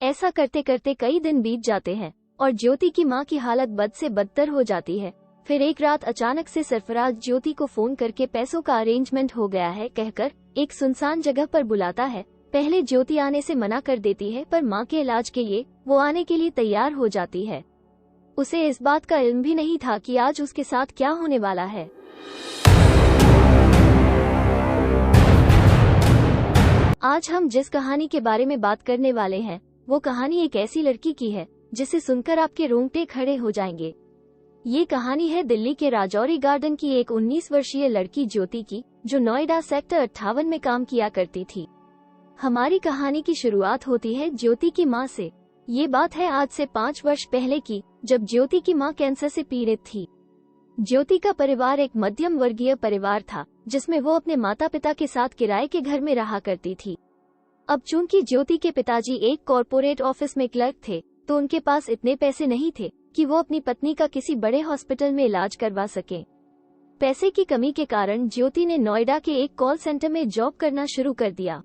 ऐसा करते करते कई दिन बीत जाते हैं और ज्योति की मां की हालत बद से बदतर हो जाती है। फिर एक रात अचानक से सरफराज ज्योति को फोन करके पैसों का अरेंजमेंट हो गया है कहकर एक सुनसान जगह पर बुलाता है। पहले ज्योति आने से मना कर देती है, पर मां के इलाज के लिए वो आने के लिए तैयार हो जाती है। उसे इस बात का इल्म भी नहीं था कि आज उसके साथ क्या होने वाला है। आज हम जिस कहानी के बारे में बात करने वाले हैं वो कहानी एक ऐसी लड़की की है जिसे सुनकर आपके रोंगटे खड़े हो जाएंगे। ये कहानी है दिल्ली के राजौरी गार्डन की एक 19 वर्षीय लड़की ज्योति की, जो नोएडा सेक्टर 58 में काम किया करती थी। हमारी कहानी की शुरुआत होती है ज्योति की मां से। ये बात है आज से 5 वर्ष पहले की, जब ज्योति की मां कैंसर से पीड़ित थी। ज्योति का परिवार एक मध्यम वर्गीय परिवार था, जिसमें वो अपने माता पिता के साथ किराए के घर में रहा करती थी। अब चूंकि ज्योति के पिताजी एक कॉरपोरेट ऑफिस में क्लर्क थे, तो उनके पास इतने पैसे नहीं थे कि वो अपनी पत्नी का किसी बड़े हॉस्पिटल में इलाज करवा सके। पैसे की कमी के कारण ज्योति ने नोएडा के एक कॉल सेंटर में जॉब करना शुरू कर दिया।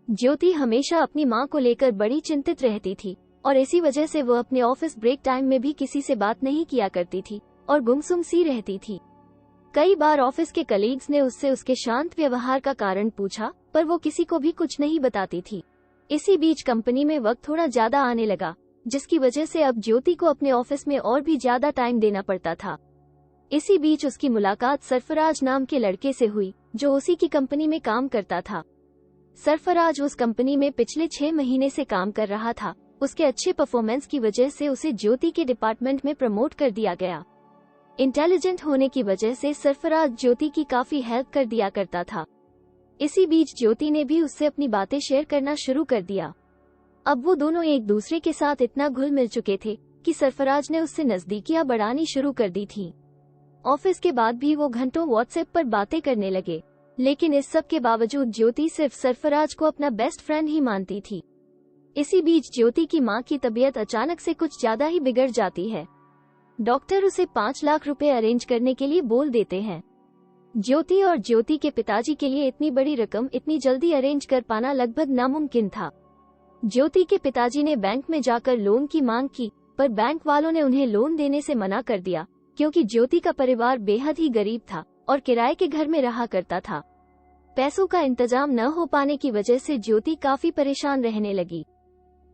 ज्योति हमेशा अपनी मां को लेकर बड़ी चिंतित रहती थी और इसी वजह से वो अपने ऑफिस ब्रेक टाइम में भी किसी से बात नहीं किया करती थी और गुमसुम सी रहती थी। कई बार ऑफिस के कलीग्स ने उससे उसके शांत व्यवहार का कारण पूछा, पर वो किसी को भी कुछ नहीं बताती थी। इसी बीच कंपनी में वक्त थोड़ा ज्यादा आने लगा, जिसकी वजह से अब ज्योति को अपने ऑफिस में और भी ज्यादा टाइम देना पड़ता था। इसी बीच उसकी मुलाकात सरफराज नाम के लड़के से हुई, जो उसी की कंपनी में काम करता था। सरफराज उस कंपनी में पिछले 6 महीने से काम कर रहा था। उसके अच्छे परफॉर्मेंस की वजह से उसे ज्योति के डिपार्टमेंट में प्रमोट कर दिया गया। इंटेलिजेंट होने की वजह से सरफराज ज्योति की काफी हेल्प कर दिया करता था। इसी बीच ज्योति ने भी उससे अपनी बातें शेयर करना शुरू कर दिया। अब वो दोनों एक दूसरे के साथ इतना घुल मिल चुके थे कि सरफराज ने उससे नजदीकियां बढ़ानी शुरू कर दी थी। ऑफिस के बाद भी वो घंटों व्हाट्सएप पर बातें करने लगे, लेकिन इस सब के बावजूद ज्योति सिर्फ सरफराज को अपना बेस्ट फ्रेंड ही मानती थी। इसी बीच ज्योति की मां की तबीयत अचानक से कुछ ज्यादा ही बिगड़ जाती है। डॉक्टर उसे 5 लाख रुपए अरेंज करने के लिए बोल देते हैं। ज्योति और ज्योति के पिताजी के लिए इतनी बड़ी रकम इतनी जल्दी अरेंज कर पाना लगभग नामुमकिन था। ज्योति के पिताजी ने बैंक में जाकर लोन की मांग की, पर बैंक वालों ने उन्हें लोन देने से मना कर दिया, क्योंकि ज्योति का परिवार बेहद ही गरीब था और किराए के घर में रहा करता था। पैसों का इंतजाम न हो पाने की वजह से ज्योति काफी परेशान रहने लगी।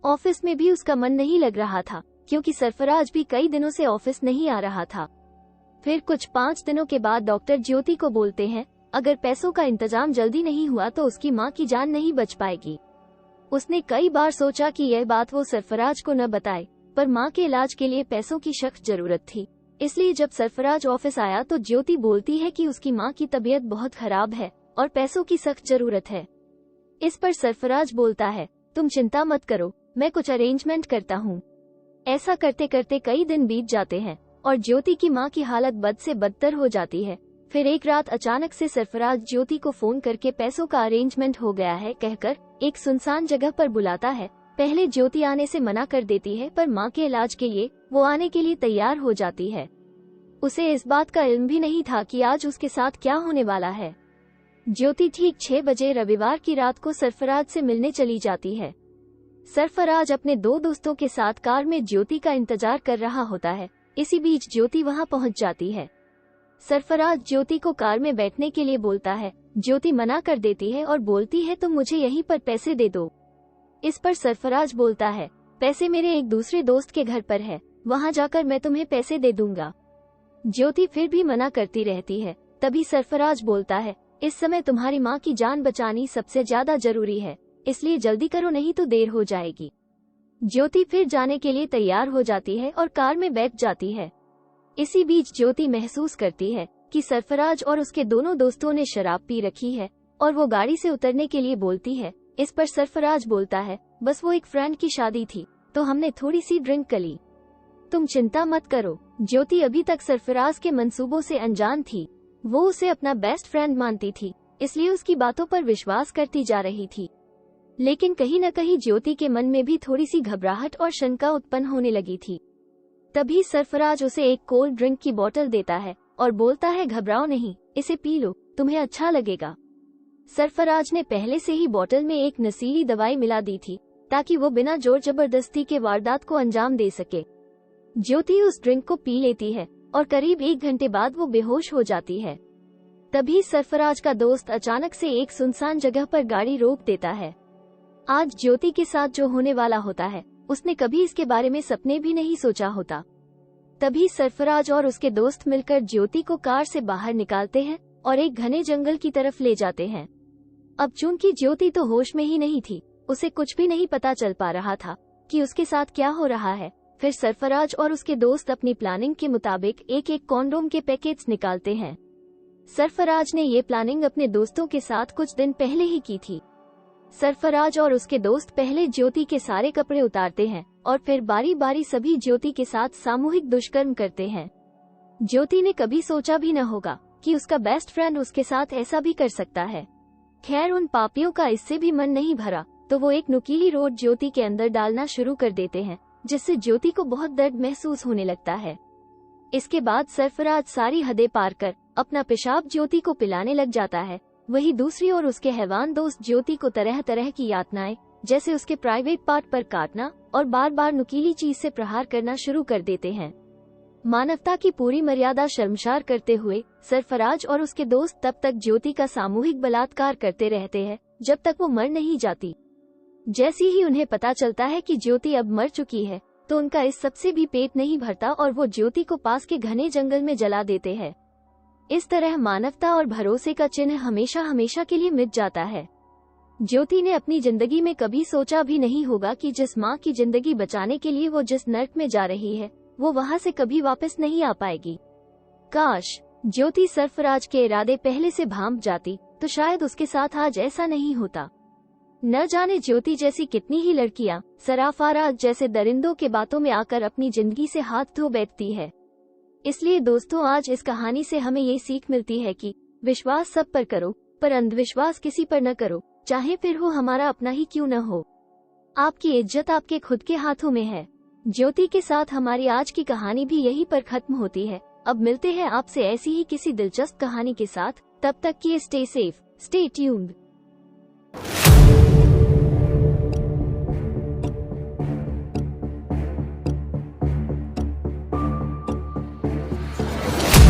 ऑफिस में भी उसका मन नहीं लग रहा था, क्योंकि सरफराज भी कई दिनों से ऑफिस नहीं आ रहा था। फिर कुछ 5 दिनों के बाद डॉक्टर ज्योति को बोलते हैं, अगर पैसों का इंतजाम जल्दी नहीं हुआ तो उसकी मां की जान नहीं बच पाएगी। उसने कई बार सोचा कि यह बात वो सरफराज को न बताए, पर मां के इलाज के लिए पैसों की सख्त जरूरत थी। इसलिए जब सरफराज ऑफिस आया तो ज्योति बोलती है कि उसकी मां की तबीयत बहुत खराब है और पैसों की सख्त जरूरत है। इस पर सरफराज बोलता है, तुम चिंता मत करो, मैं कुछ अरेंजमेंट करता हूँ। ऐसा करते करते कई दिन बीत जाते हैं और ज्योति की मां की हालत बद से बदतर हो जाती है। फिर एक रात अचानक से सरफराज ज्योति को फोन करके पैसों का अरेंजमेंट हो गया है कहकर एक सुनसान जगह पर बुलाता है। पहले ज्योति आने से मना कर देती है, पर मां के इलाज के लिए वो आने के लिए तैयार हो जाती है। उसे इस बात का इल्म भी नहीं था कि आज उसके साथ क्या होने वाला है। ज्योति ठीक 6 बजे रविवार की रात को सरफराज से मिलने चली जाती है। सरफराज अपने 2 दोस्तों के साथ कार में ज्योति का इंतजार कर रहा होता है। इसी बीच ज्योति वहां पहुंच जाती है। सरफराज ज्योति को कार में बैठने के लिए बोलता है। ज्योति मना कर देती है और बोलती है, तुम मुझे यहीं पर पैसे दे दो। इस पर सरफराज बोलता है, पैसे मेरे एक दूसरे दोस्त के घर पर है, वहां जाकर मैं तुम्हें पैसे दे दूंगा। ज्योति फिर भी मना करती रहती है। तभी सरफराज बोलता है, इस समय तुम्हारी मां की जान बचानी सबसे ज्यादा जरूरी है, इसलिए जल्दी करो नहीं तो देर हो जाएगी। ज्योति फिर जाने के लिए तैयार हो जाती है और कार में बैठ जाती है। इसी बीच ज्योति महसूस करती है कि सरफराज और उसके दोनों दोस्तों ने शराब पी रखी है और वो गाड़ी से उतरने के लिए बोलती है। इस पर सरफराज बोलता है, बस वो एक फ्रेंड की शादी थी तो हमने थोड़ी सी ड्रिंक कर ली, तुम चिंता मत करो। ज्योति अभी तक सरफराज के मंसूबों से अनजान थी। वो उसे अपना बेस्ट फ्रेंड मानती थी, इसलिए उसकी बातों पर विश्वास करती जा रही थी। लेकिन कहीं न कहीं ज्योति के मन में भी थोड़ी सी घबराहट और शंका उत्पन्न होने लगी थी। तभी सरफराज उसे एक कोल्ड ड्रिंक की बोतल देता है और बोलता है, घबराओ नहीं, इसे पी लो, तुम्हें अच्छा लगेगा। सरफराज ने पहले से ही बोतल में एक नशीली दवाई मिला दी थी ताकि वो बिना जोर जबरदस्ती के वारदात को अंजाम दे सके। ज्योति उस ड्रिंक को पी लेती है और करीब 1 घंटे बाद वो बेहोश हो जाती है। तभी सरफराज का दोस्त अचानक से एक सुनसान जगह पर गाड़ी रोक देता है। आज ज्योति के साथ जो होने वाला होता है उसने कभी इसके बारे में सपने भी नहीं सोचा होता। तभी सरफराज और उसके दोस्त मिलकर ज्योति को कार से बाहर निकालते हैं और एक घने जंगल की तरफ ले जाते हैं। अब चूंकि ज्योति तो होश में ही नहीं थी, उसे कुछ भी नहीं पता चल पा रहा था कि उसके साथ क्या हो रहा है। फिर सरफराज और उसके दोस्त अपनी प्लानिंग के मुताबिक एक एक कॉन्डोम के पैकेट्स निकालते हैं। सरफराज ने ये प्लानिंग अपने दोस्तों के साथ कुछ दिन पहले ही की थी। सरफराज और उसके दोस्त पहले ज्योति के सारे कपड़े उतारते हैं और फिर बारी बारी सभी ज्योति के साथ सामूहिक दुष्कर्म करते हैं। ज्योति ने कभी सोचा भी न होगा कि उसका बेस्ट फ्रेंड उसके साथ ऐसा भी कर सकता है। खैर, उन पापियों का इससे भी मन नहीं भरा तो वो एक नुकीली रोड ज्योति के अंदर डालना शुरू कर देते हैं, जिससे ज्योति को बहुत दर्द महसूस होने लगता है। इसके बाद सरफराज सारी हदें पार कर अपना पेशाब ज्योति को पिलाने लग जाता है। वहीं दूसरी ओर उसके हैवान दोस्त ज्योति को तरह तरह की यातनाएं, जैसे उसके प्राइवेट पार्ट पर काटना और बार बार नुकीली चीज से प्रहार करना शुरू कर देते हैं। मानवता की पूरी मर्यादा शर्मसार करते हुए सरफराज और उसके दोस्त तब तक ज्योति का सामूहिक बलात्कार करते रहते हैं जब तक वो मर नहीं जाती। जैसे ही उन्हें पता चलता है कि ज्योति अब मर चुकी है तो उनका इस सबसे भी पेट नहीं भरता और वो ज्योति को पास के घने जंगल में जला देते हैं। इस तरह मानवता और भरोसे का चिन्ह हमेशा हमेशा के लिए मिट जाता है। ज्योति ने अपनी जिंदगी में कभी सोचा भी नहीं होगा कि जिस माँ की जिंदगी बचाने के लिए वो जिस नर्क में जा रही है वो वहाँ से कभी वापस नहीं आ पाएगी। काश ज्योति सरफराज के इरादे पहले से भांप जाती तो शायद उसके साथ आज ऐसा नहीं होता। न जाने ज्योति जैसी कितनी ही लड़कियां सराफाराज जैसे दरिंदों के बातों में आकर अपनी जिंदगी से हाथ धो बैठती है। इसलिए दोस्तों, आज इस कहानी से हमें ये सीख मिलती है कि विश्वास सब पर करो पर अंधविश्वास किसी पर न करो, चाहे फिर वो हमारा अपना ही क्यों न हो। आपकी इज्जत आपके खुद के हाथों में है। ज्योति के साथ हमारी आज की कहानी भी यहीं पर खत्म होती है। अब मिलते हैं आपसे ऐसी ही किसी दिलचस्प कहानी के साथ। तब तक के स्टे सेफ, स्टे ट्यून्ड।